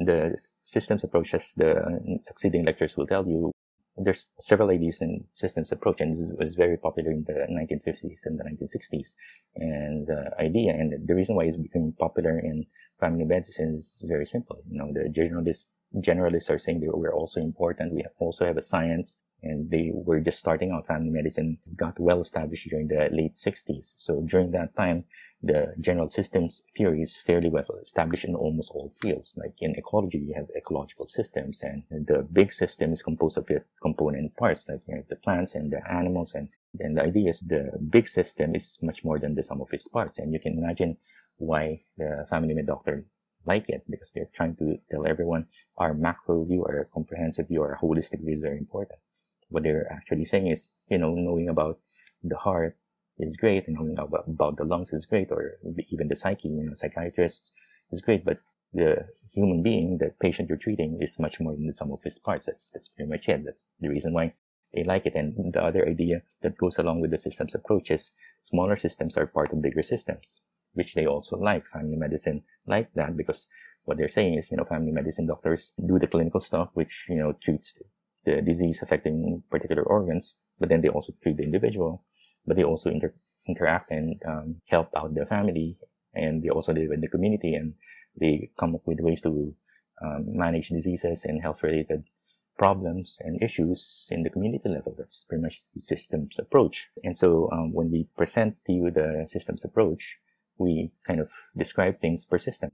the systems approach, as the succeeding lectures will tell you, there's several ideas in systems approach, and this was very popular in the 1950s and the 1960s. And the idea and the reason why it's becoming popular in family medicine is very simple. The generalists are saying that we're also important. We also have a science, and they were just starting out. Family medicine got well established during the late 60s. So during that time, the general systems theory is fairly well established in almost all fields. Like in ecology, you have ecological systems, and the big system is composed of component parts, like the plants and the animals. And then the idea is the big system is much more than the sum of its parts. And you can imagine why the family med doctor like it, because they're trying to tell everyone our macro view, our comprehensive view, our holistic view is very important. What they're actually saying is, knowing about the heart is great, and knowing about the lungs is great, or even the psyche, psychiatrists is great, but the human being, the patient you're treating, is much more than the sum of his parts. That's pretty much it. That's the reason why they like it. And the other idea that goes along with the systems approach is smaller systems are part of bigger systems, which they also like. Family medicine like that, because what they're saying is, family medicine doctors do the clinical stuff, which, treats the disease affecting particular organs, but then they also treat the individual, but they also interact and help out the family, and they also live in the community, and they come up with ways to manage diseases and health-related problems and issues in the community level. That's pretty much the systems approach. And so when we present to you the systems approach, we kind of describe things per system.